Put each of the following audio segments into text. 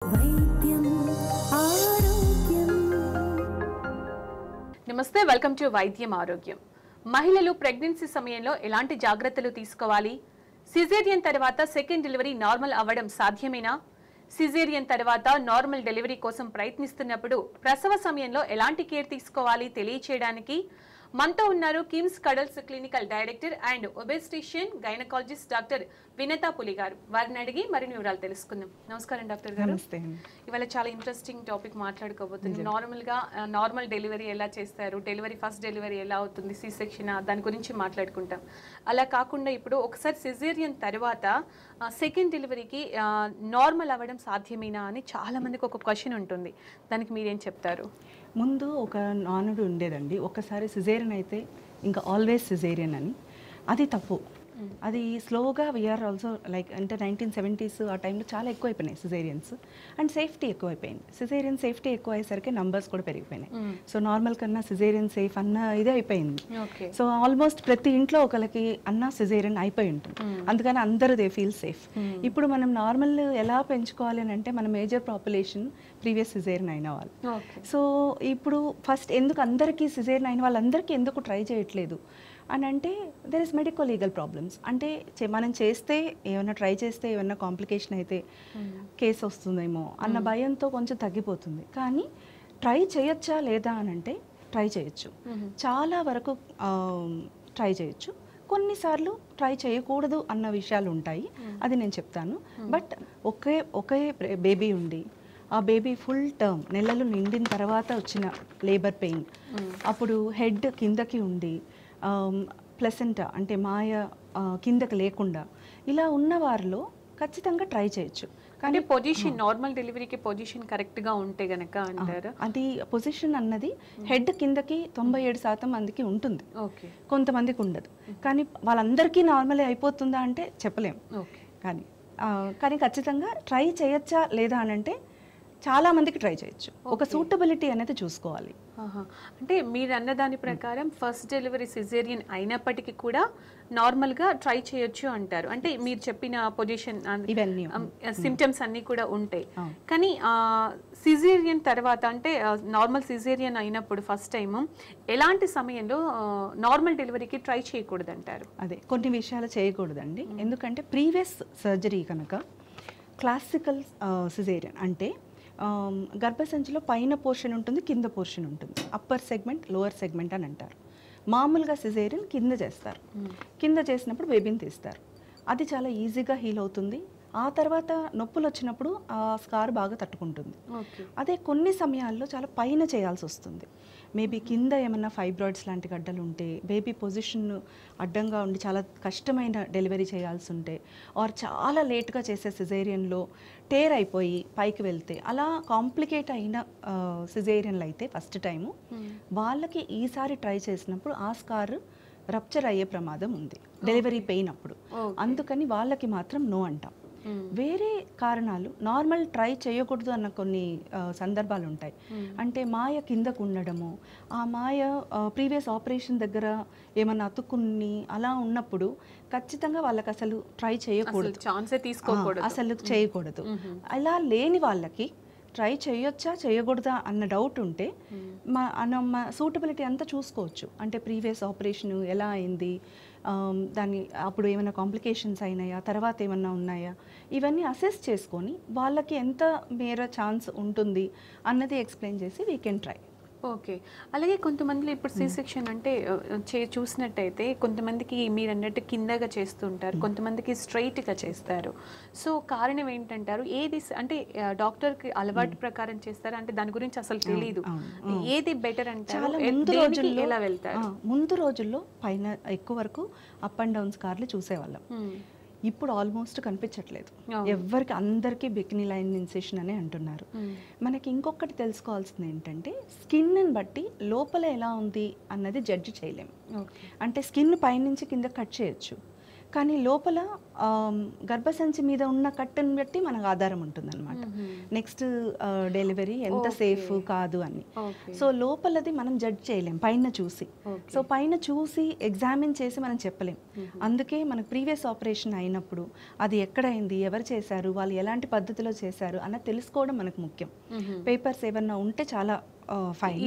వైద్యం ఆరోగ్యం. నమస్తే, వెల్కమ్ టు వైద్యం ఆరోగ్యం. మహిళలు ప్రెగ్నెన్సీ సమయంలో ఎలాంటి జాగ్రత్తలు తీసుకోవాలి? సిజేరియన్ తర్వాత సెకండ్ డెలివరీ నార్మల్ అవ్వడం సాధ్యమేనా? సిజేరియన్ తర్వాత నార్మల్ డెలివరీ కోసం ప్రయత్నిస్తున్నప్పుడు ప్రసవ సమయంలో ఎలాంటి కేర్ తీసుకోవాలి తెలియచేయడానికి మనతో ఉన్నారు KIMS Cuddles clinical director and obstetrician gynaecologist doctor Vinatha Puli గారు. వారిని అడిగి మరిన్ని వివరాలు తెలుసుకుందాం. నమస్కారం డాక్టర్ గారు. ఇవాళ చాలా ఇంట్రెస్టింగ్ టాపిక్ మాట్లాడుకోబోతుంది. నార్మల్ డెలివరీ ఎలా చేస్తారు, ఫస్ట్ డెలివరీ ఎలా అవుతుంది, సి సెక్షన్, దాని గురించి మాట్లాడుకుంటాం. అలా కాకుండా ఇప్పుడు ఒకసారి సిజేరియన్ తర్వాత సెకండ్ డెలివరీకి నార్మల్ అవ్వడం సాధ్యమేనా అని చాలా మందికి ఒక క్వశ్చన్ ఉంటుంది. దానికి మీరేం చెప్తారు? ముందు ఒక నానుడు ఉండేదండి, ఒక్కసారి సిజేరియన్ అయితే ఇంకా ఆల్వేస్ సిజేరియన్ అని. అది తప్పు. అది స్లోగా వీఆర్ ఆల్సో లైక్ అంటే 1970s ఆ టైంలో చాలా ఎక్కువైపోయినాయి సిజేరియన్స్. అండ్ సేఫ్టీ ఎక్కువైపోయింది. సిజేరియన్ సేఫ్టీ ఎక్కువ అయ్యేసరికి నంబర్స్ కూడా పెరిగిపోయినాయి. సో నార్మల్ కన్నా సిజేరియన్ సేఫ్ అన్న ఇదే అయిపోయింది. సో ఆల్మోస్ట్ ప్రతి ఇంట్లో ఒకరికి అన్న సిజేరియన్ అయిపోయి ఉంటుంది. అందుకని అందరూ దే ఫీల్ సేఫ్. ఇప్పుడు మనం నార్మల్ ఎలా పెంచుకోవాలి అని అంటే మన మేజర్ పాపులేషన్ ప్రీవియస్ సిజేరియన్ అయిన వాళ్ళు. సో ఇప్పుడు ఫస్ట్ ఎందుకు అందరికీ సిజేరియన్ అయిన వాళ్ళందరికీ ఎందుకు ట్రై చేయట్లేదు అని అంటే there is medico legal problems. అంటే మనం చేస్తే ఏమైనా ట్రై చేస్తే ఏమైనా కాంప్లికేషన్ అయితే కేసు వస్తుందేమో అన్న భయంతో కొంచెం తగ్గిపోతుంది. కానీ ట్రై చేయొచ్చా లేదా అని అంటే ట్రై చేయొచ్చు, చాలా వరకు ట్రై చేయొచ్చు. కొన్నిసార్లు ట్రై చేయకూడదు అన్న విషయాలు ఉంటాయి, అది నేను చెప్తాను. బట్ ఒకే బేబీ ఉండి ఆ బేబీ ఫుల్ టర్మ్ నెలలు నిండిన తర్వాత వచ్చిన లేబర్ పెయిన్, అప్పుడు హెడ్ కిందకి ఉండి ప్లసెంటా అంటే మాయ కిందకి లేకుండా ఇలా ఉన్న వారిలో ఖచ్చితంగా ట్రై చేయొచ్చు. కానీ పొజిషన్ నార్మల్ డెలివరీకి పొజిషన్ కరెక్ట్గా ఉంటే గనక అంటారు. అది పొజిషన్ అన్నది హెడ్ కిందకి 97% మందికి ఉంటుంది, కొంతమందికి ఉండదు. కానీ వాళ్ళందరికీ నార్మలే అయిపోతుందా అంటే చెప్పలేం. కానీ ఖచ్చితంగా ట్రై చేయొచ్చా లేదా అని అంటే చాలా మందికి ట్రై చేయొచ్చు. ఒక సూటబిలిటీ అనేది చూసుకోవాలి. అంటే మీరు అన్న దాని ప్రకారం ఫస్ట్ డెలివరీ సిజేరియన్ అయినప్పటికీ కూడా నార్మల్గా ట్రై చేయొచ్చు అంటారు. అంటే మీరు చెప్పిన పొజిషన్ ఇవన్నీ సిమ్టమ్స్ అన్నీ కూడా ఉంటాయి. కానీ సిజేరియన్ తర్వాత అంటే నార్మల్ సిజేరియన్ అయినప్పుడు ఫస్ట్ టైం ఎలాంటి సమయంలో నార్మల్ డెలివరీకి ట్రై చేయకూడదు అంటారు? అదే కొన్ని విషయాలు చేయకూడదండి. ఎందుకంటే ప్రీవియస్ సర్జరీ కనుక క్లాసికల్ సిజేరియన్ అంటే గర్భసంచిలో పైన పోర్షన్ ఉంటుంది, కింద పోర్షన్ ఉంటుంది. అప్పర్ సెగ్మెంట్, లోవర్ సెగ్మెంట్ అని అంటారు. మామూలుగా సిజేరియన్ కింద చేస్తారు. కింద చేసినప్పుడు బేబీని తీస్తారు. అది చాలా ఈజీగా హీల్ అవుతుంది. ఆ తర్వాత నొప్పులు వచ్చినప్పుడు ఆ స్కార్ బాగా తట్టుకుంటుంది. అదే కొన్ని సమయాల్లో చాలా పైన చేయాల్సి వస్తుంది. మేబీ కింద ఏమన్నా ఫైబ్రాయిడ్స్ లాంటి గడ్డలు ఉంటే, బేబీ పొజిషన్ అడ్డంగా ఉండి చాలా కష్టమైన డెలివరీ చేయాల్సి ఉంటే, ఆర్ చాలా లేట్గా చేసే సిజేరియన్లో టేర్ అయిపోయి పైకి వెళ్తే, అలా కాంప్లికేట్ అయిన సిజేరియన్లు అయితే ఫస్ట్ టైము వాళ్ళకి ఈసారి ట్రై చేసినప్పుడు ఆ స్కార్ రప్చర్ అయ్యే ప్రమాదం ఉంది డెలివరీ పెయిన్ అప్పుడు. అందుకని వాళ్ళకి మాత్రం నో అంటాం. వేరే కారణాలు నార్మల్ ట్రై చేయకూడదు అన్న కొన్ని సందర్భాలు ఉంటాయి. అంటే మాయ కిందకు ఉండడము, ఆ మాయ ప్రీవియస్ ఆపరేషన్ దగ్గర ఏమన్నా అతుక్కుని అలా ఉన్నప్పుడు ఖచ్చితంగా వాళ్ళకి అసలు ట్రై చేయకూడదు, అసలు చేయకూడదు. అలా లేని వాళ్ళకి ట్రై చేయొచ్చా చేయకూడదా అన్న డౌట్ ఉంటే మా సూటబిలిటీ అంతా చూసుకోవచ్చు. అంటే ప్రీవియస్ ఆపరేషన్ ఎలా అయింది, దాన్ని అప్పుడు ఏమైనా కాంప్లికేషన్స్ అయినాయా, తర్వాత ఏమన్నా ఉన్నాయా, ఇవన్నీ అసెస్ చేసుకొని వాళ్ళకి ఎంత మేర ఛాన్స్ ఉంటుంది అన్నది ఎక్స్ప్లెయిన్ చేసి వీ కెన్ ట్రై. ఓకే. అలాగే కొంతమందిలో ఇప్పుడు సి సెక్షన్ అంటే చూసినట్టయితే కొంతమందికి మీరు అన్నట్టు కిందగా చేస్తుంటారు, కొంతమందికి స్ట్రైట్గా చేస్తారు. సో కారణం ఏంటంటారు? ఏది అంటే డాక్టర్కి అలవాటు ప్రకారం చేస్తారు అంటే దాని గురించి అసలు తెలియదు, ఏది బెటర్ అంటారు? ఎలా వెళ్తారు? ముందు రోజుల్లో పైన ఎక్కువ వరకు అప్ అండ్ డౌన్ స్కార్లు చూసేవాళ్ళం. ఇప్పుడు ఆల్మోస్ట్ కనిపించట్లేదు ఎవరికి, అందరికీ బికినీ లైన్ ఇన్సెషన్ అనే అంటున్నారు. మనకి ఇంకొకటి తెలుసుకోవాల్సింది ఏంటంటే స్కిన్ని బట్టి లోపల ఎలా ఉంది అన్నది జడ్జి చేయలేము. అంటే స్కిన్ పైనుంచి కింద కట్ చేయొచ్చు, కానీ లోపల గర్భసంచి మీద ఉన్న కట్టుని బట్టి మనకు ఆధారం ఉంటుంది అనమాట. నెక్స్ట్ డెలివరీ ఎంత సేఫ్ కాదు అని. సో లోపలది మనం జడ్జ్ చేయలేం పైన చూసి. సో పైన చూసి ఎగ్జామిన్ చేసి మనం చెప్పలేం. అందుకే మనకు ప్రీవియస్ ఆపరేషన్ అయినప్పుడు అది ఎక్కడైంది, ఎవరు చేశారు, వాళ్ళు ఎలాంటి పద్ధతిలో చేశారు అన్నది తెలుసుకోవడం మనకు ముఖ్యం. పేపర్స్ ఏమన్నా ఉంటే చాలా ఫైన్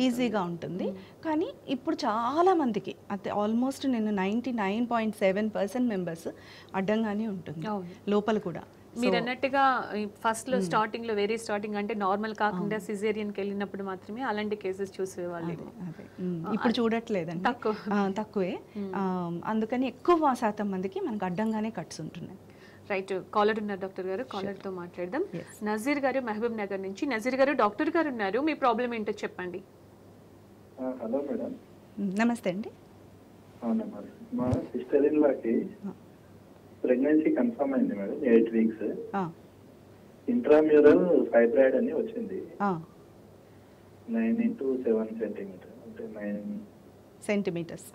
ఈజీగా ఉంటుంది. కానీ ఇప్పుడు చాలా మందికి అయితే ఆల్మోస్ట్ నేను 99.7% మెంబర్స్ అడ్డంగానే ఉంటుంది లోపల కూడా. మీరు అన్నట్టుగా ఫస్ట్ లో స్టార్టింగ్ లో వెరీ స్టార్టింగ్ అంటే నార్మల్ కాకుండా సిజేరియన్ కి వెళ్ళినప్పుడు మాత్రమే అలాంటి కేసెస్ చూసేవాళ్ళు. ఇప్పుడు చూడట్లేదండి, తక్కువే. అందుకని ఎక్కువ శాతం మందికి మనకు అడ్డంగానే కట్స్ ఉంటున్నాయి. రైట్, కాలర్ ఉన్నారు డాక్టర్ గారు, కాలర్ తో మాట్లాడదాం. నజీర్ గారు మహబూబ్ నగర్ నుంచి. నజీర్ గారు, డాక్టర్ గారు ఉన్నారు, మీ ప్రాబ్లం ఏంటో చెప్పండి. Hello madam. నమస్తే అండి. మా సిస్టర్ ఇన్ లాకి ప్రెగ్నెన్సీ కన్ఫర్మ్ అయింది మేడం, 8 weeks. ఇంట్రామ్యూరల్ ఫైబ్రాయిడ్ అని వచ్చింది. 9 into 7 centimeters, అంటే 9 centimeters.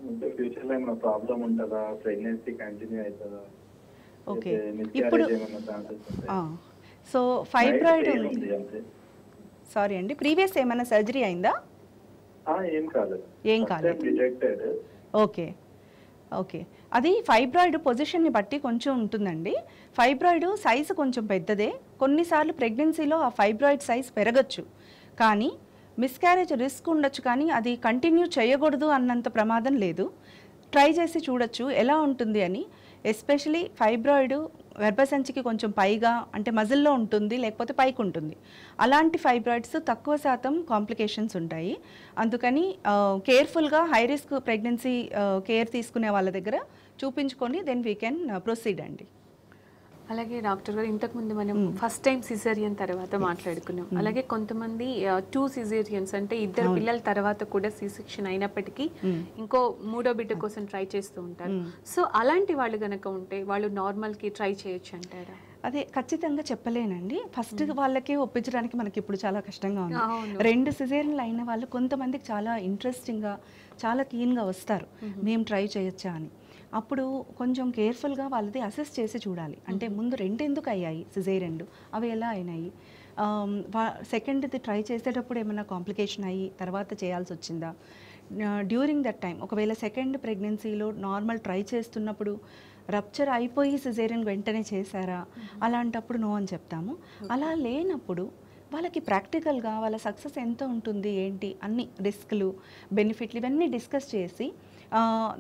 అంటే ఫ్యూచర్ లో ఏమైనా ప్రాబ్లం ఉంటుందా, ప్రెగ్నెన్సీ కంటిన్యూ అవుతుందా? ఓకే, ఇప్పుడు సో ఫైబ్రాయిడ్ ఉంది. సారీ అండి, ప్రీవియస్ ఏమైనా సర్జరీ అయిందా? ఏం కాలేదు. డిటెక్టెడ్. ఓకే ఓకే, అది ఫైబ్రాయిడ్ పొజిషన్ని బట్టి కొంచెం ఉంటుందండి. ఫైబ్రాయిడ్ సైజు కొంచెం పెద్దదే. కొన్నిసార్లు ప్రెగ్నెన్సీలో ఆ ఫైబ్రాయిడ్ సైజ్ పెరగచ్చు, కానీ మిస్క్యారేజ్ రిస్క్ ఉండొచ్చు, కానీ అది కంటిన్యూ చేయకూడదు అన్నంత ప్రమాదం లేదు. ట్రై చేసి చూడొచ్చు ఎలా ఉంటుంది అని. ఎస్పెషలీ ఫైబ్రాయిడ్ గర్భసంచికి కొంచెం పైగా అంటే మజిల్లో ఉంటుంది, లేకపోతే పైకి ఉంటుంది. అలాంటి ఫైబ్రాయిడ్స్ తక్కువ శాతం కాంప్లికేషన్స్ ఉంటాయి. అందుకని కేర్ఫుల్గా హై రిస్క్ ప్రెగ్నెన్సీ కేర్ తీసుకునే వాళ్ళ దగ్గర చూపించుకొని దెన్ వీ కెన్ ప్రొసీడ్ అండి. అలాగే డాక్టర్ గారు, ఇంతకుముందు మనం ఫస్ట్ టైం సిజేరియన్ తర్వాత మాట్లాడుకున్నాం. అలాగే కొంతమంది 2 సిజేరియన్స్ అంటే 2 పిల్లల తర్వాత కూడా సి సెక్షన్ అయినప్పటికీ ఇంకో 3వ బిడ్డ కోసం ట్రై చేస్తూ ఉంటారు. సో అలాంటి వాళ్ళు గనక ఉంటే వాళ్ళు నార్మల్ కి ట్రై చేయొచ్చు అంటారా? అదే ఖచ్చితంగా చెప్పలేనండి. ఫస్ట్ వాళ్ళకే ఒప్పించడానికి మనకి ఇప్పుడు చాలా కష్టంగా ఉంది. 2 సిజేరియన్లు అయిన వాళ్ళు కొంతమందికి చాలా ఇంట్రెస్టింగ్గా చాలా కీన్గా వస్తారు, మేము ట్రై చేయొచ్చా అని. అప్పుడు కొంచెం కేర్ఫుల్గా వాళ్ళది అసెస్ చేసి చూడాలి. అంటే ముందు 2 ఎందుకు అయ్యాయి సిజేరియన్లు, అవి ఎలా అయినాయి, సెకండ్ది ట్రై చేసేటప్పుడు ఏమైనా కాంప్లికేషన్ అయ్యి తర్వాత చేయాల్సి వచ్చిందా, డ్యూరింగ్ దట్ టైం ఒకవేళ సెకండ్ ప్రెగ్నెన్సీలో నార్మల్ ట్రై చేస్తున్నప్పుడు రప్చర్ అయిపోయి సిజేరియన్ వెంటనే చేశారా, అలాంటప్పుడు నో అని చెప్తాము. అలా లేనప్పుడు వాళ్ళకి ప్రాక్టికల్గా వాళ్ళ సక్సెస్ ఎంత ఉంటుంది ఏంటి అన్ని రిస్క్లు బెనిఫిట్లు ఇవన్నీ డిస్కస్ చేసి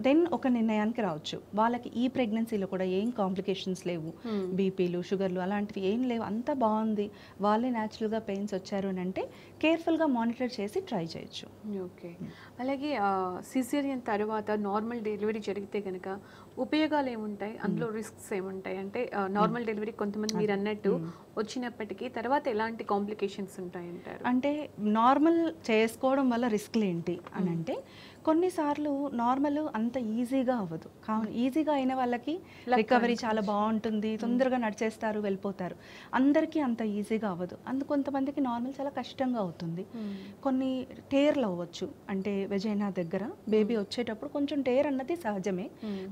దెన్ ఒక నిర్ణయానికి రావచ్చు. వాళ్ళకి ఈ ప్రెగ్నెన్సీలో కూడా ఏం కాంప్లికేషన్స్ లేవు, బీపీలు షుగర్లు అలాంటివి ఏం లేవు, అంతా బాగుంది, వాళ్ళే న్యాచురల్గా పెయిన్స్ వచ్చారు అని అంటే కేర్ఫుల్గా మానిటర్ చేసి ట్రై చేయొచ్చు. ఓకే, అలాగే సిజేరియన్ తర్వాత నార్మల్ డెలివరీ జరిగితే కనుక ఉపయోగాలు ఏముంటాయి, అందులో రిస్క్స్ ఏముంటాయి? అంటే నార్మల్ డెలివరీ కొంతమంది మీరు అన్నట్టు వచ్చినప్పటికీ తర్వాత ఎలాంటి కాంప్లికేషన్స్ ఉంటాయి అంటారు? అంటే నార్మల్ చేసుకోవడం వల్ల రిస్క్లు ఏంటి అని అంటే కొన్నిసార్లు నార్మల్ అంత ఈజీగా అవ్వదు. ఈజీగా అయిన వాళ్ళకి రికవరీ చాలా బాగుంటుంది, తొందరగా నడిచేస్తారు, వెళ్ళిపోతారు. అందరికీ అంత ఈజీగా అవ్వదు. కొంతమందికి నార్మల్ చాలా కష్టంగా అవుతుంది. కొన్ని టేర్లు అవ్వచ్చు, అంటే వెజైనా దగ్గర బేబీ వచ్చేటప్పుడు కొంచెం టేర్ అన్నది సహజమే.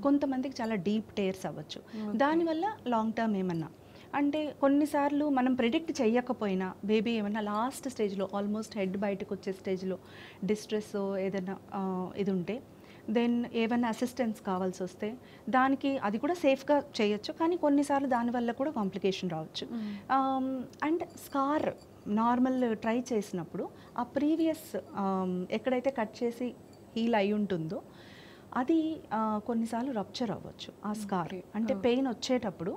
కొంతమందికి చాలా డీప్ టేర్స్ అవ్వచ్చు. దానివల్ల లాంగ్ టర్మ్ ఏమన్నా అంటే కొన్నిసార్లు మనం ప్రిడిక్ట్ చేయకపోయినా బేబీ ఏమన్నా లాస్ట్ స్టేజ్లో ఆల్మోస్ట్ హెడ్ బయటకు వచ్చే స్టేజ్లో డిస్ట్రెస్ ఏదైనా ఇది ఉంటే దెన్ ఏమైనా అసిస్టెన్స్ కావాల్సి వస్తే దానికి అది కూడా సేఫ్గా చేయొచ్చు, కానీ కొన్నిసార్లు దానివల్ల కూడా కాంప్లికేషన్ రావచ్చు. అండ్ స్కార్ నార్మల్ ట్రై చేసినప్పుడు ఆ ప్రీవియస్ ఎక్కడైతే కట్ చేసి హీల్ అయి ఉంటుందో అది కొన్నిసార్లు రప్చర్ అవ్వచ్చు. ఆ స్కార్ అంటే పెయిన్ వచ్చేటప్పుడు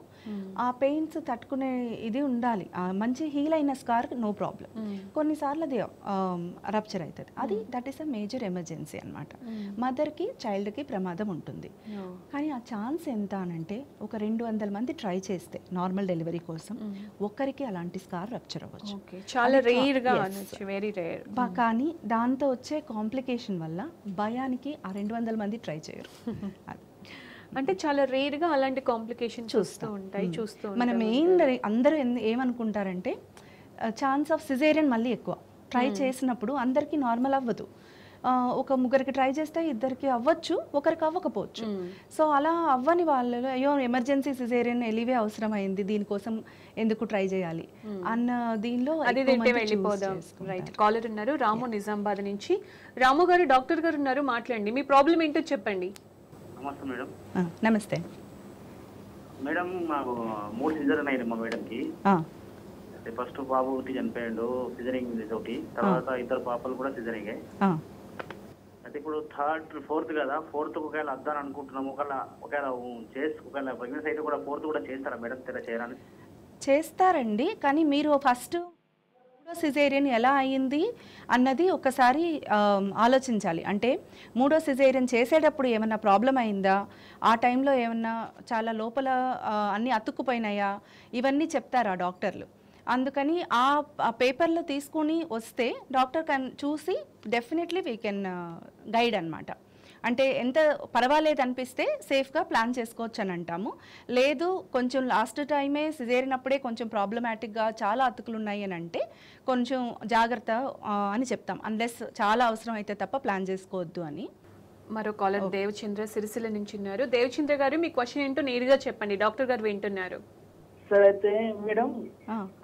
ఆ పెయిన్స్ తట్టుకునే ఇది ఉండాలి. మంచి హీల్ అయిన స్కార్ నో ప్రాబ్లం. కొన్నిసార్లు అది రప్చర్ అవుతుంది, అది that is a major emergency అనమాట. మదర్కి చైల్డ్కి ప్రమాదం ఉంటుంది. కానీ ఆ ఛాన్స్ ఎంత అనంటే ఒక 200 మంది ట్రై చేస్తే నార్మల్ డెలివరీ కోసం ఒక్కరికి అలాంటి స్కార్ రప్చర్ అవ్వచ్చు. చాలా రేర్ గా, వెరీ రేర్. కానీ దాంతో వచ్చే కాంప్లికేషన్ వల్ల భయానికి ఆ 200 మంది ట్రై చేయరు. అంటే చాలా రేర్ గా అలాంటి కాంప్లికేషన్ చూస్తూ ఉంటాయి. మనం అందరూ ఏమనుకుంటారంటే ఛాన్స్ ఆఫ్ సిజేరియన్ మళ్ళీ ఎక్కువ ట్రై చేసినప్పుడు అందరికీ నార్మల్ అవ్వదు. ఒక ముగ్గురికి ట్రై చేస్తే ఇద్దరికి అవ్వచ్చు, ఒకరికి అవ్వకపోవచ్చు. సో అలా అవ్వని వాళ్ళు అయ్యో ఎమర్జెన్సీ సిజేరియన్ ఎలివే అవసరమైంది, దీనికోసం ఎందుకు ట్రై చేయాలి అన్న దీనిలో వెళ్ళిపోదాం. రైట్, కాలర్ ఉన్నారు రాము నిజామాబాద్ నుంచి. రాము గారు, డాక్టర్ గారు ఉన్నారు, మాట్లాడండి. మీ ప్రాబ్లం ఏంటో చెప్పండి. నమస్తే మేడం. నమస్తే మేడం, మాకు 3 సిజరీన్ అయ్యారు మా మేడంకి. ఫస్ట్ బాబు చనిపోయాడు సిజరింగ్ తోటి, తర్వాత 2 పాపలు కూడా సిజరింగ్. అయితే ఇప్పుడు 3rd 4th కదా, 4th ఒకవేళ అద్దాని అనుకుంటున్నాము. ఒకవేళ ప్రెగ్నెన్సీ అయితే కూడా 4th కూడా చేస్తారా మేడం? చేయడానికి చేస్తారండి, కానీ మీరు ఫస్ట్ సిజేరియన్ ఎలా అయ్యింది అన్నది ఒకసారి ఆలోచించాలి. అంటే 3వ సిజేరియన్ చేసేటప్పుడు ఏమన్నా ప్రాబ్లం అయిందా, ఆ టైంలో ఏమన్నా చాలా లోపల అన్నీ అతుక్కుపోయినాయా, ఇవన్నీ చెప్తారా డాక్టర్లు. అందుకని ఆ పేపర్లు తీసుకుని వస్తే డాక్టర్ చూసి డెఫినెట్లీ వీ కెన్ గైడ్ అనమాట. అంటే ఎంత పర్వాలేదు అనిపిస్తే సేఫ్గా ప్లాన్ చేసుకోవచ్చు అని అంటాము. లేదు కొంచెం లాస్ట్ టైమే సిజేరియన్ అప్పుడే కొంచెం ప్రాబ్లమాటిక్గా చాలా అతుకులు ఉన్నాయి అని అంటే కొంచెం జాగ్రత్త అని చెప్తాం, అన్లెస్ చాలా అవసరం అయితే తప్ప ప్లాన్ చేసుకోవద్దు అని. మరో కాలర్ దేవచంద్ర సిరిసిల్ల నుంచి ఉన్నారు. దేవచంద్ర గారు, మీ క్వశ్చన్ ఏంటో నేరుగా చెప్పండి, డాక్టర్ గారు వింటున్నారు. సార్ అయితే మేడం,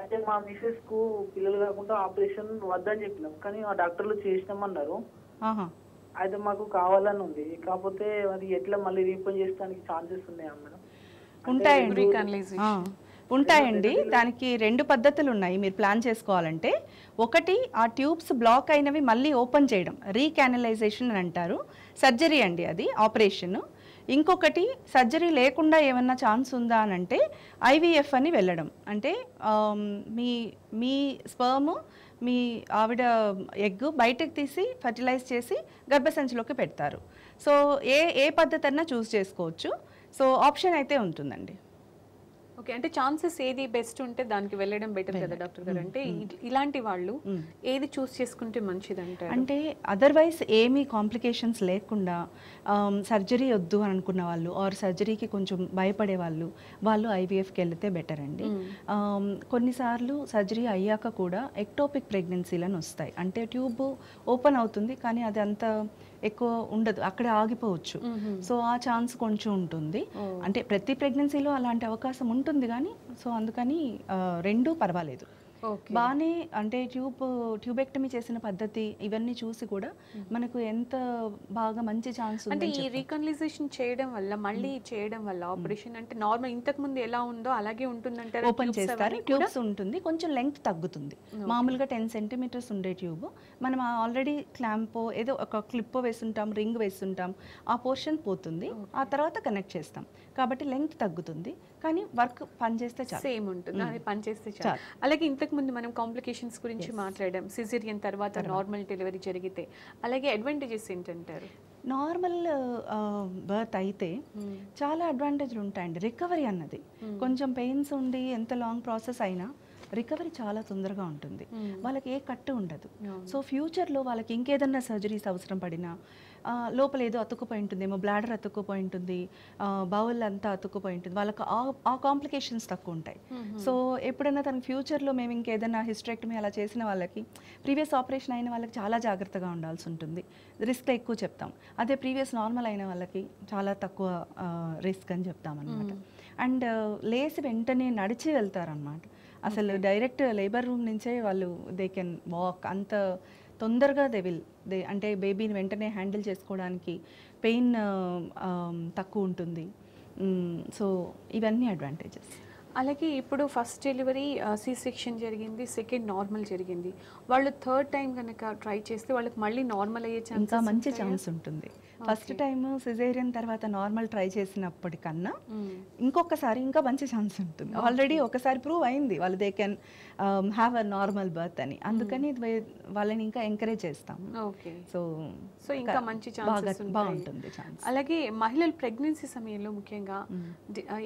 అంటే మా మిసెస్ కు పిల్లలు కాకుండా ఆపరేషన్ వద్దని చెప్పినాం, కానీ ఆ డాక్టర్లు చేసినామన్నారు. అయితే మాకు కావాలని ఉంది, కాకపోతే అది ఎట్లా మళ్ళీ రీఫండ్ చేసడానికి ఛాన్సెస్ ఉన్నాయా మేడం? ఉంటాయండి. దానికి 2 పద్ధతులు ఉన్నాయి మీరు ప్లాన్ చేసుకోవాలంటే. ఒకటి, ఆ ట్యూబ్స్ బ్లాక్ అయినవి మళ్ళీ ఓపెన్ చేయడం, రీకానలైజేషన్ అని అంటారు, సర్జరీ అండి, అది ఆపరేషన్. ఇంకొకటి, సర్జరీ లేకుండా ఏమన్నా ఛాన్స్ ఉందా అని అంటే ఐవీఎఫ్ అని వెళ్ళడం. అంటే మీ స్పర్మ్ మీ ఆవిడ ఎగ్ బయటకు తీసి ఫర్టిలైజ్ చేసి గర్భసంచిలోకి పెడతారు. సో ఏ పద్ధతి అన్నా చూస్ చేసుకోవచ్చు. సో ఆప్షన్ అయితే ఉంటుందండి. ఓకే, అంటే ఛాన్సెస్ ఏది బెస్ట్ ఉంటే దానికి వెళ్ళడం బెటర్ కదా డాక్టర్ గారు. అంటే ఇలాంటి వాళ్ళు ఏది చూస్ చేసుకుంటే మంచిది అంటారు? అంటే అదర్వైజ్ ఏమీ కాంప్లికేషన్స్ లేకుండా సర్జరీ వద్దు అని అనుకున్న వాళ్ళు ఆర్ సర్జరీకి కొంచెం భయపడే వాళ్ళు ఐవీఎఫ్కి వెళ్తే బెటర్ అండి. కొన్నిసార్లు సర్జరీ అయ్యాక కూడా ఎక్టోపిక్ ప్రెగ్నెన్సీలను వస్తాయి. అంటే ట్యూబ్ ఓపెన్ అవుతుంది కానీ అది అంత ఎక్కువ ఉండదు, అక్కడే ఆగిపోవచ్చు. సో ఆ ఛాన్స్ కొంచెం ఉంటుంది. అంటే ప్రతి ప్రెగ్నెన్సీలో అలాంటి అవకాశం ఉంటుంది కానీ, సో అందుకని 2 పర్వాలేదు. బాగానే అంటే ట్యూబెక్టమీ చేసిన పద్ధతి ఇవన్నీ చూసి కూడా మనకు ఎంత బాగా మంచి ఛాన్స్ ఉంది. అంటే ఈ రీకనలైజేషన్ చేయడం వల్ల మళ్ళీ చేయడం వల్ల ఆపరేషన్ అంటే నార్మల్ ఇంతకు ముందు ఎలా ఉందో అలాగే ఉంటుందంటారు. ఓపెన్ చేస్తారు, ట్యూబ్స్ ఉంటుంది, కొంచెం లెంగ్త్ తగ్గుతుంది. మామూలుగా 10 సెంటీమీటర్స్ ఉండే ట్యూబ్ మనం ఆల్రెడీ క్లాంపో ఏదో ఒక క్లిప్పో వేస్తుంటాం, రింగ్ వేస్తుంటాం, ఆ పోర్షన్ పోతుంది, ఆ తర్వాత కనెక్ట్ చేస్తాం. కాబట్టి లెంగ్త్ తగ్గుతుంది కానీ వర్క్ పనిచేస్తే చాలు, సేమ్ ఉంటుంది, అది పనిచేస్తే చాలు. అలాగే ఇంతకు ముందు మనం కాంప్లికేషన్స్ గురించి మాట్లాడాం, సిజేరియన్ తర్వాత నార్మల్ డెలివరీ జరిగితే, అలాగే అడ్వాంటేజెస్ ఏంటంటారు? నార్మల్ బర్త్ అయితే చాలా అడ్వాంటేజ్లు ఉంటాయండి. రికవరీ అన్నది కొంచెం పెయిన్స్ ఉండి ఎంత లాంగ్ ప్రాసెస్ అయినా రికవరీ చాలా తొందరగా ఉంటుంది, వాళ్ళకి ఏ కట్టు ఉండదు. సో ఫ్యూచర్లో వాళ్ళకి ఇంకేదన్నా సర్జరీస్ అవసరం పడినా లోపల ఏదో అతుక్కుపోయి ఉంటుందేమో, బ్లాడర్ అతుక్కుపోయి ఉంటుంది, బౌల్ అంతా అతుక్కుపోయి ఉంటుంది, వాళ్ళకి ఆ కాంప్లికేషన్స్ తక్కువ ఉంటాయి. సో ఎప్పుడైనా తన ఫ్యూచర్లో మేము ఇంకేదైనా హిస్టరెక్టమీ అలా చేసిన వాళ్ళకి, ప్రీవియస్ ఆపరేషన్ అయిన వాళ్ళకి చాలా జాగ్రత్తగా ఉండాల్సి ఉంటుంది, రిస్క్ ఎక్కువ చెప్తాం. అదే ప్రీవియస్ నార్మల్ అయిన వాళ్ళకి చాలా తక్కువ రిస్క్ అని చెప్తాం అనమాట. అండ్ లేసి వెంటనే నడిచి వెళ్తారనమాట. అసలు డైరెక్ట్ లేబర్ రూమ్ నుంచే వాళ్ళు దే కెన్ వాక్, అంత తొందరగా అంటే బేబీని వెంటనే హ్యాండిల్ చేసుకోవడానికి పెయిన్ తక్కువ ఉంటుంది. సో ఇవన్నీ అడ్వాంటేజెస్. అలాగే ఇప్పుడు ఫస్ట్ డెలివరీ సి సెక్షన్ జరిగింది, సెకండ్ నార్మల్ జరిగింది, వాళ్ళు 3rd టైం కనుక ట్రై చేస్తే వాళ్ళకి మళ్ళీ నార్మల్ అయ్యే ఛాన్స్ ఇంకా మంచి ఛాన్స్ ఉంటుంది. ఫస్ట్ టైం సిజేరియన్ తర్వాత నార్మల్ ట్రై చేసినప్పటికన్నా ఇంకొకసారి ఇంకా మంచి ఛాన్స్ ఉంటుంది. ఆల్రెడీ ఒకసారి ప్రూవ్ అయింది వాళ్ళు they can have a normal birth అని, అందుకని వాళ్ళని ఇంకా ఎంకరేజ్ చేస్తాం. ఓకే, సో ఇంకా మంచి ఛాన్సెస్ బాగుంటుంది ఛాన్స్. అలాగే మహిళలు ప్రెగ్నెన్సీ సమయంలో ముఖ్యంగా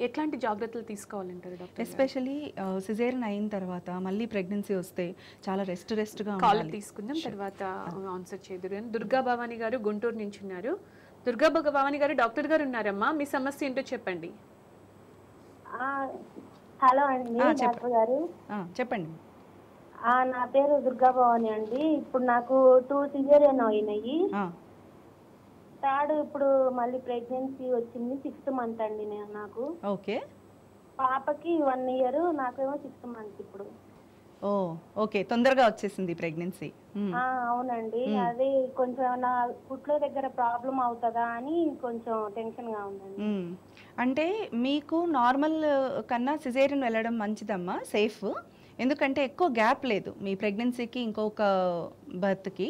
ఎట్లాంటి జాగ్రత్తలు తీసుకోవాలంటారు డాక్టర్? ఎస్పెషల్లీ సిజేరియన్ అయిన తర్వాత మళ్ళీ ప్రెగ్నెన్సీ వస్తే చాలా రెస్ట్గా కాల్ తీసుకుందాం, తర్వాత ఆన్సర్ చేదురు. దుర్గా భవాని గారు గుంటూరు నుంచి ఉన్నారు. దుర్గా భవాని గారు, డాక్టర్ గారు ఉన్నారమ్మా, మీ సమస్య ఏంటో చెప్పండి. హలో అండి డాక్టర్ గారు. చెప్పండి. నా పేరు దుర్గా భవాని అండి. ఇప్పుడు నాకు 2 సిజేరియన్ అయినాయి. థర్డ్ ఇప్పుడు మళ్ళీ ప్రెగ్నెన్సీ వచ్చింది. 6th మంత్ అండి నాకు. ఓకే. పాపకి 1 year, నాకేమో 6th మంత్ ఇప్పుడు. ఓకే, తొందరగా వచ్చేసింది ప్రెగ్నెన్సీ. అవునండి. అది కొంచెం నా పుట్లో దగ్గర ప్రాబ్లం అవుతుందా అని కొంచెం టెన్షన్గా ఉందండి. అంటే మీకు నార్మల్ కన్నా సిజేరియన్ వెళ్ళడం మంచిదమ్మా, సేఫ్. ఎందుకంటే ఎక్కువ గ్యాప్ లేదు మీ ప్రెగ్నెన్సీకి ఇంకొక బర్త్కి.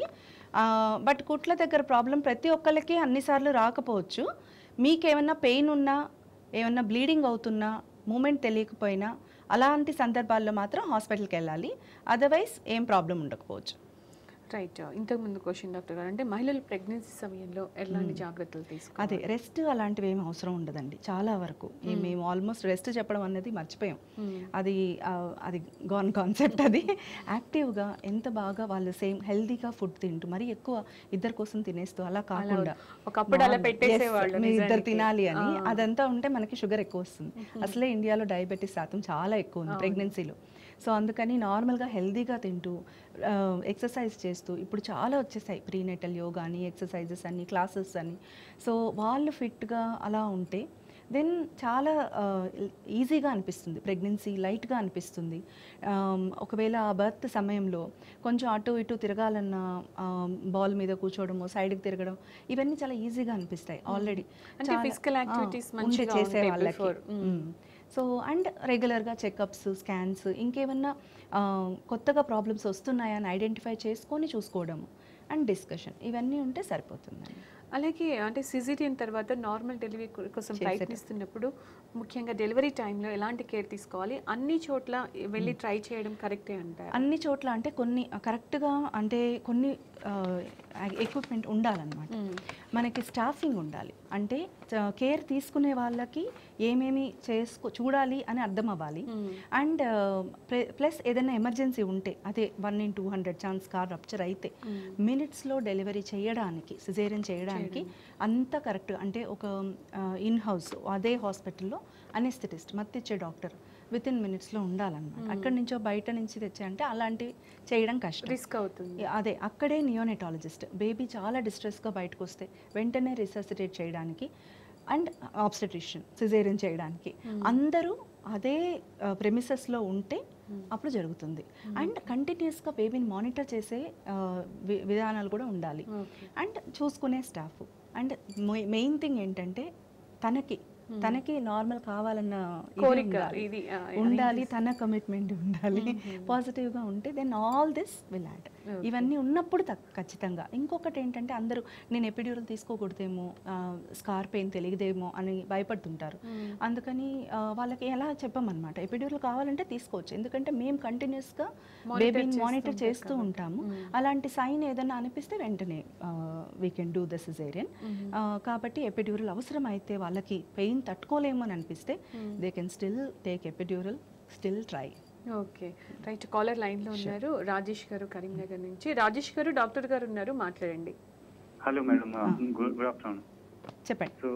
బట్ కుట్ల దగ్గర ప్రాబ్లం ప్రతి ఒక్కళ్ళకి అన్నిసార్లు రాకపోవచ్చు. మీకేమన్నా పెయిన్ ఉన్నా, ఏమన్నా బ్లీడింగ్ అవుతున్నా, మూమెంట్ తెలియకపోయినా అలాంటి సందర్భాల్లో మాత్రం హాస్పిటల్కి వెళ్ళాలి. అదర్వైజ్ ఏం ప్రాబ్లం ఉండకపోవచ్చు. రైట్. ఇంతకుముందు క్వశ్చన్ డాక్టర్ గారు, అంటే మహిళలు ప్రెగ్నెన్సీ సమయంలో ఎలాంటి జాగ్రత్తలు తీసుకోవాలి? అదే రెస్ట్ అలాంటివి ఏమి అవసరం ఉండదండి. చాలా వరకు మేము ఆల్మోస్ట్ రెస్ట్ చెప్పడం అనేది మర్చిపోయాం. అది గాన్ కాన్సెప్ట్. అది యాక్టివ్గా ఎంత బాగా వాళ్ళు సేమ్ హెల్దీగా ఫుడ్ తింటూ, మరి ఎక్కువ ఇద్దరి కోసం తినేస్తూ అలా కాకుండా, ఒకప్పుడు అలా పెట్టేసేవాళ్ళు మీరు ఇద్దరు తినాలి అని, అదంతా ఉంటే మనకి షుగర్ ఎక్కువ వస్తుంది. అసలే ఇండియాలో డయాబెటీస్ శాతం చాలా ఎక్కువ ఉంది ప్రెగ్నెన్సీలో. సో అందుకని నార్మల్గా హెల్దీగా తింటూ, ఎక్సర్సైజ్ చేస్తూ, ఇప్పుడు చాలా వచ్చేసాయి ప్రీనేటల్ యోగా అని, ఎక్సర్సైజెస్ అని, క్లాసెస్ అని. సో వాళ్ళు ఫిట్గా అలా ఉంటే దెన్ చాలా ఈజీగా అనిపిస్తుంది ప్రెగ్నెన్సీ, లైట్గా అనిపిస్తుంది. ఒకవేళ ఆ బర్త్ సమయంలో కొంచెం అటు ఇటు తిరగాలన్నా, బాల్ మీద కూర్చోవడము, సైడ్కి తిరగడం, ఇవన్నీ చాలా ఈజీగా అనిపిస్తాయి ఆల్రెడీ ఫిజికల్ యాక్టివిటీస్ చేసే వాళ్ళకి. సో అండ్ రెగ్యులర్గా చెకప్స్, స్కాన్స్, ఇంకేమన్నా కొత్తగా ప్రాబ్లమ్స్ వస్తున్నాయా అని ఐడెంటిఫై చేసుకొని చూసుకోవడము అండ్ డిస్కషన్, ఇవన్నీ ఉంటే సరిపోతుందండి. అలాగే అంటే సిజేరియన్ తర్వాత నార్మల్ డెలివరీ కోసం ప్రయత్నిస్తున్నప్పుడు ముఖ్యంగా డెలివరీ టైంలో ఎలాంటి కేర్ తీసుకోవాలి? అన్ని చోట్ల వెళ్ళి ట్రై చేయడం కరెక్టే అంటారు? అన్ని చోట్ల అంటే కొన్ని కరెక్ట్గా, అంటే కొన్ని ఎక్విప్మెంట్ ఉండాలన్నమాట. మనకి స్టాఫింగ్ ఉండాలి. అంటే కేర్ తీసుకునే వాళ్ళకి ఏమేమి చూడాలి అని అర్థం అవ్వాలి. అండ్ ప్లస్ ఏదైనా ఎమర్జెన్సీ ఉంటే, అదే 1 in 200 ఛాన్స్ కార్ రప్చర్ అయితే మినిట్స్లో డెలివరీ చేయడానికి, సిజేరియన్ చేయడానికి అంత కరెక్ట్. అంటే ఒక ఇన్ హౌస్ అదే హాస్పిటల్లో అనెస్థెటిస్ట్, మత్తిచ్చే డాక్టర్ వితిన్ మినిట్స్లో ఉండాలన్నమాట. అక్కడి నుంచో బయట నుంచి తెచ్చే అంటే అలాంటివి చేయడం కష్టం, రిస్క్ అవుతుంది. అదే అక్కడే నియోనెటాలజిస్ట్, బేబీ చాలా డిస్ట్రెస్గా బయటకు వస్తే వెంటనే రిససిటేట్ చేయడానికి, అండ్ ఆబ్స్టెట్రిషియన్ సిజేరియన్ చేయడానికి అందరూ అదే ప్రెమిసెస్లో ఉంటే అప్పుడు జరుగుతుంది. అండ్ కంటిన్యూస్గా బేబీని మానిటర్ చేసే విధానాలు కూడా ఉండాలి. అండ్ చూసుకునే స్టాఫ్. అండ్ మెయిన్ థింగ్ ఏంటంటే తనకి నార్మల్ కావాలన్న ఉండాలి, తన కమిట్మెంట్ ఉండాలి, పాజిటివ్గా ఉంటే then all this will add. ఇవన్నీ ఉన్నప్పుడు ఖచ్చితంగా. ఇంకొకటి ఏంటంటే అందరూ నేను ఎపిడ్యూరల్ తీసుకోకూడదేమో, స్కార్ పెయిన్ తెలియదేమో అని భయపడుతుంటారు. అందుకని వాళ్ళకి ఎలా చెప్పమన్నమాట, ఎపిడ్యూరల్ కావాలంటే తీసుకోవచ్చు, ఎందుకంటే మేము కంటిన్యూస్గా బేబీని మానిటర్ చేస్తూ ఉంటాము. అలాంటి సైన్ ఏదైనా అనిపిస్తే వెంటనే we can do the caesarean. కాబట్టి ఎపిడ్యూరల్ అవసరం అయితే, వాళ్ళకి పెయిన్ తట్టుకోలేము అని అనిపిస్తే they can still take epidural, still try. Okay, right. Caller లైన్లో ఉన్నారు, రాజేష్ గారు కరీంనగర్ నుంచి. రాజేష్ గారు, డాక్టర్ గారు ఉన్నారు, మాట్లాడండి. Hello madam, good afternoon. చెప్పండి. సో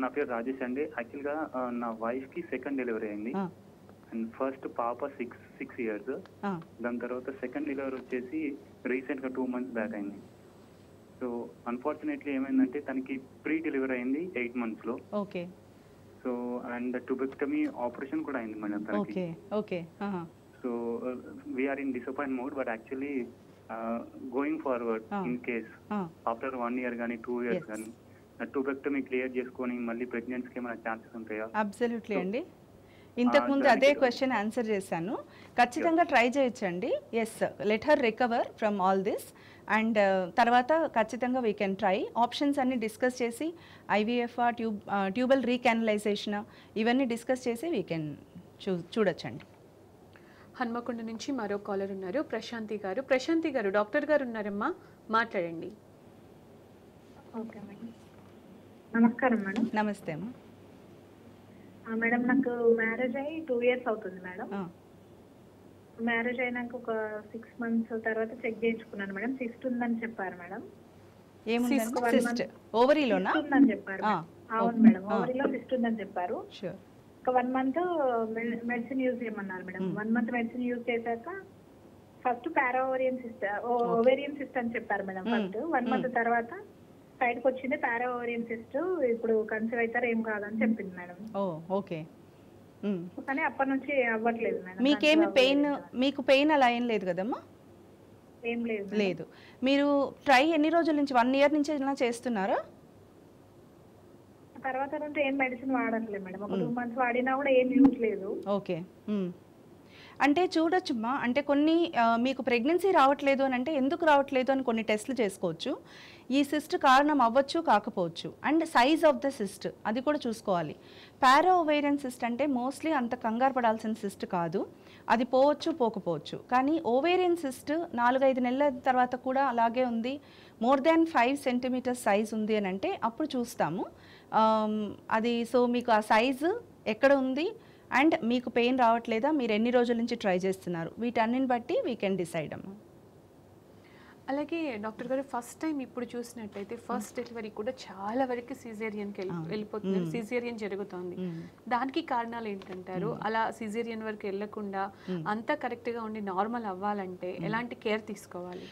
నా పేరు రాజేష్ అండి. యాక్చువల్గా నా వైఫ్కి సెకండ్ డెలివరీ అయింది. అండ్ ఫస్ట్ పాప 6 years. దాని తర్వాత సెకండ్ డెలివరీ వచ్చేసి రీసెంట్గా 2 months బ్యాక్ అయింది. సో అన్ఫార్చునేట్లీ ఏమైందంటే తనకి ప్రీ డెలివరీ అయింది 8 months. Okay. So and tubectomy operation కూడా అయింది మేడం తనకి. Okay. So we are in disappoint mode, but actually going forward in case after 1 year కానీ 2 years కానీ ట్యూబెక్టమీ క్లియర్ చేసుకొని మళ్ళీ ప్రెగ్నెన్సీకి ఏమైనా ఛాన్సెస్ ఉంటాయా? అబ్సల్యూట్లీ అండి. ఇంతకుముందు అదే క్వశ్చన్ ఆన్సర్ చేశాను. ఖచ్చితంగా ట్రై చేయొచ్చండి. Yes, let her recover from all this. And తర్వాత ఖచ్చితంగా వీ కెన్ ట్రై. ఆప్షన్స్ అన్ని డిస్కస్ చేసి IVF, ట్యూబల్ రీకానలైజేషన్, ఇవన్నీ డిస్కస్ చేసి వీ కెన్ చూడొచ్చండి. హన్మకొండ నుంచి మరో కాలర్ ఉన్నారు, ప్రశాంతి గారు. ప్రశాంతి గారు, డాక్టర్ గారు ఉన్నారమ్మా, మాట్లాడండి. ఓకే మేడం, నమస్కారం మేడం. నమస్తే అమ్మా. మేడం, నాకు మ్యారేజ్ అయ్యి 2 years అవుతుంది మేడం. మ్యారేజ్ అయినాక ఒక 6 months తర్వాత చెక్ చేయించుకున్నాను మేడం. సిస్ట్ ఉందని చెప్పారు మేడం. ఏముందండి? ఓవరీలోనా? ఉందని చెప్పారు. అవును మేడం, ఓవరీలో సిస్ట్ ఉందని చెప్పారు. ఒక 1 month మెడిసిన్ యూజ్ చేయమన్నారు మేడం. 1 month మెడిసిన్ యూజ్ చేశాక ఫస్ట్ పారా ఓవేరియన్ సిస్ట్ అని చెప్పారు మేడం. ఫస్ట్ 1 month తర్వాత సైడ్కి వచ్చింది పారా ఓవేరియన్ సిస్ట్, ఇప్పుడు కన్సీవ్ అవుతారు ఏం కాదని చెప్పింది మేడం. ఓకే. కానీ అప్పటి నుంచి అవ్వట్లేదు మేడం. మీకేమి మీకు పెయిన్ అలా ఏం లేదు కదమ్మా? ఏం లేదు. లేదు. మీరు ట్రై ఎన్ని రోజుల నుంచి, 1 year నుంచి ఇలా చేస్తున్నారా? తర్వాత నుండి ఏం మెడిసిన్ వాడట్లేదు మేడం. ఒక 2 months వాడినా కూడా ఏం యూజ్ లేదు. ఓకే. అంటే చూడొచ్చుమ్మా, అంటే కొన్ని మీకు ప్రెగ్నెన్సీ రావట్లేదు అని అంటే ఎందుకు రావట్లేదు అని కొన్ని టెస్ట్లు చేసుకోవచ్చు. ఈ సిస్ట్ కారణం అవ్వచ్చు కాకపోవచ్చు. And size of the cyst అది కూడా చూసుకోవాలి. పారా ఓవేరియన్ సిస్ట్ అంటే మోస్ట్లీ అంత కంగారు పడాల్సిన సిస్ట్ కాదు, అది పోవచ్చు పోకపోవచ్చు. కానీ ఓవేరియన్ సిస్ట్ 4-5 నెలల తర్వాత కూడా అలాగే ఉంది, మోర్ దాన్ 5 centimeters సైజ్ ఉంది అని అంటే అప్పుడు చూస్తాము అది. సో మీకు ఆ సైజు ఎక్కడ ఉంది అండ్ మీకు పెయిన్ రావట్లేదా, మీరు ఎన్ని రోజుల నుంచి ట్రై చేస్తున్నారు, వీటన్నిని బట్టి వీ కెన్ డిసైడ్ అమ్మా. అలాగే డాక్టర్ గారు ఫస్ట్ టైం ఇప్పుడు చూసినట్టయితే ఫస్ట్ డెలివరీ కూడా చాలా వరకు సిజేరియన్కి వెళ్ళిపోతున్నారు, సిజేరియన్ జరుగుతుంది. దానికి కారణాలు ఏంటంటారు? అలా సిజేరియన్ వరకు వెళ్ళకుండా అంతా కరెక్ట్గా ఉండి నార్మల్ అవ్వాలంటే ఎలాంటి కేర్ తీసుకోవాలి?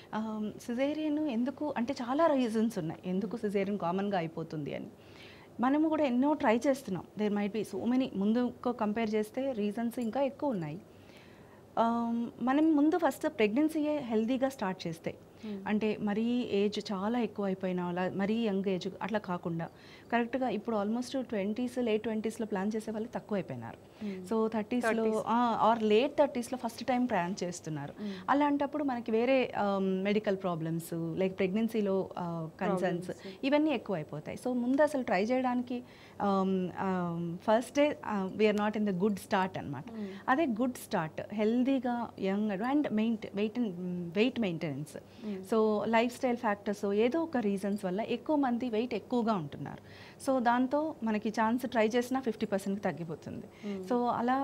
సిజేరియన్ ఎందుకు అంటే చాలా రీజన్స్ ఉన్నాయి ఎందుకు సిజేరియన్ కామన్గా అయిపోతుంది అని. మనము కూడా ఎన్నో ట్రై చేస్తున్నాం, there might be so many. ముందుకు కంపేర్ చేస్తే రీజన్స్ ఇంకా ఎక్కువ ఉన్నాయి. మనం ముందు ఫస్ట్ ప్రెగ్నెన్సీయే హెల్దీగా స్టార్ట్ చేస్తే, అంటే మరీ ఏజ్ చాలా ఎక్కువ అయిపోయినా అలా మరీ యంగ్ ఏజ్ అట్లా కాకుండా కరెక్ట్గా ఇప్పుడు ఆల్మోస్ట్ 20s లేట్ 20sలో ప్లాన్ చేసే వాళ్ళు తక్కువ అయిపోయినారు. సో 30sలో ఆర్ లేట్ 30sలో ఫస్ట్ టైం ప్లాన్ చేస్తున్నారు. అలాంటప్పుడు మనకి వేరే మెడికల్ ప్రాబ్లమ్స్ లైక్ ప్రెగ్నెన్సీలో కన్సర్న్స్ ఇవన్నీ ఎక్కువ అయిపోతాయి. సో ముందు అసలు ట్రై చేయడానికి first day we are not in the good start అనమాట. అదే గుడ్ స్టార్ట్ హెల్దీగా young and weight maintenance. So lifestyle factors ఏదో ఒక రీజన్స్ వల్ల ఎక్కువ మంది వెయిట్ ఎక్కువగా ఉంటున్నారు. సో దాంతో మనకి ఛాన్స్ ట్రై చేసినా 50% తగ్గిపోతుంది. సో అలా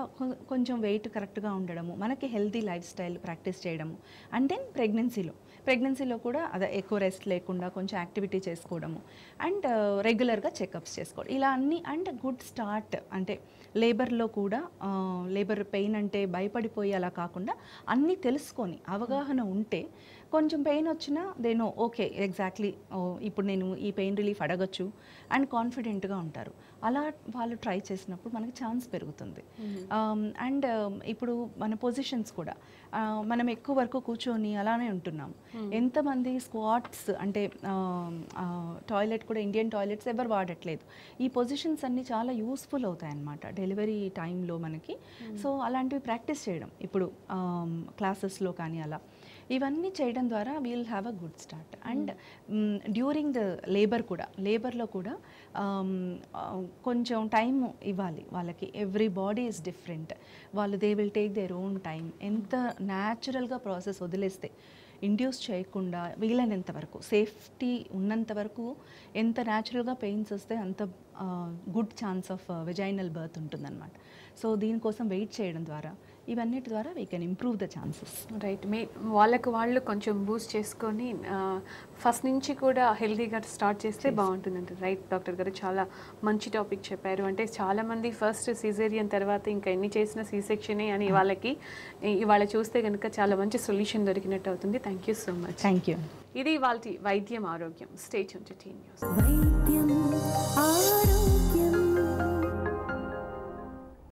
కొంచెం వెయిట్ కరెక్ట్గా ఉండడము, మనకి హెల్తీ లైఫ్ స్టైల్ ప్రాక్టీస్ చేయడము. అండ్ దెన్ ప్రెగ్నెన్సీలో కూడా అదే ఎక్కువ రెస్ట్ లేకుండా కొంచెం యాక్టివిటీ చేసుకోవడము అండ్ రెగ్యులర్గా చెకప్స్ చేసుకోవడం, ఇలా అన్నీ. అండ్ గుడ్ స్టార్ట్ అంటే లేబర్లో కూడా లేబర్ పెయిన్ అంటే భయపడిపోయి అలా కాకుండా అన్నీ తెలుసుకొని అవగాహన ఉంటే కొంచెం పెయిన్ వచ్చినా దేనో ఓకే ఎగ్జాక్ట్లీ ఇప్పుడు నేను ఈ పెయిన్ రిలీఫ్ అడగచ్చు అండ్ కాన్ఫిడెంట్గా ఉంటారు. అలా వాళ్ళు ట్రై చేసినప్పుడు మనకి ఛాన్స్ పెరుగుతుంది. అండ్ ఇప్పుడు మన పొజిషన్స్ కూడా మనం ఎక్కువ వరకు కూర్చొని అలానే ఉంటున్నాం. ఎంతమంది స్క్వాట్స్ అంటే టాయిలెట్ కూడా ఇండియన్ టాయిలెట్స్ ఎవరు వాడట్లేదు. ఈ పొజిషన్స్ అన్నీ చాలా యూస్ఫుల్ అవుతాయి అన్నమాట డెలివరీ టైంలో మనకి. సో అలాంటివి ప్రాక్టీస్ చేయడం ఇప్పుడు క్లాసెస్లో కానీ అలా ఇవన్నీ చేయడం ద్వారా we'll have a good start. And during the లేబర్లో కూడా కొంచెం టైం ఇవ్వాలి వాళ్ళకి. ఎవ్రీ బాడీ ఈజ్ డిఫరెంట్, వాళ్ళు they will take their own time. ఎంత న్యాచురల్గా ప్రాసెస్ వదిలేస్తే ఇండ్యూస్ చేయకుండా వీలైనంత వరకు సేఫ్టీ ఉన్నంత వరకు ఎంత న్యాచురల్గా పెయిన్స్ వస్తే అంత good chance of vaginal birth ఉంటుందన్నమాట. సో దీనికోసం వెయిట్ చేయడం ద్వారా ఇవన్నిటి ద్వారా we can improve the chances. Right. వాళ్ళు కొంచెం బూస్ట్ చేసుకొని ఫస్ట్ నుంచి కూడా హెల్తీగా స్టార్ట్ చేస్తే బాగుంటుందంట. రైట్ డాక్టర్ గారు, చాలా మంచి టాపిక్ చెప్పారు. అంటే చాలామంది ఫస్ట్ సిజేరియన్ తర్వాత ఇంకా ఎన్ని చేసినా సీ సెక్షనే అని వాళ్ళకి ఇవాళ చూస్తే కనుక చాలా మంచి సొల్యూషన్ దొరికినట్టు అవుతుంది. Thank you so much. Thank you. ఇది వాళ్ళ వైద్యం ఆరోగ్యం. Stay tuned to TV news. వైద్యం ఆరోగ్యం.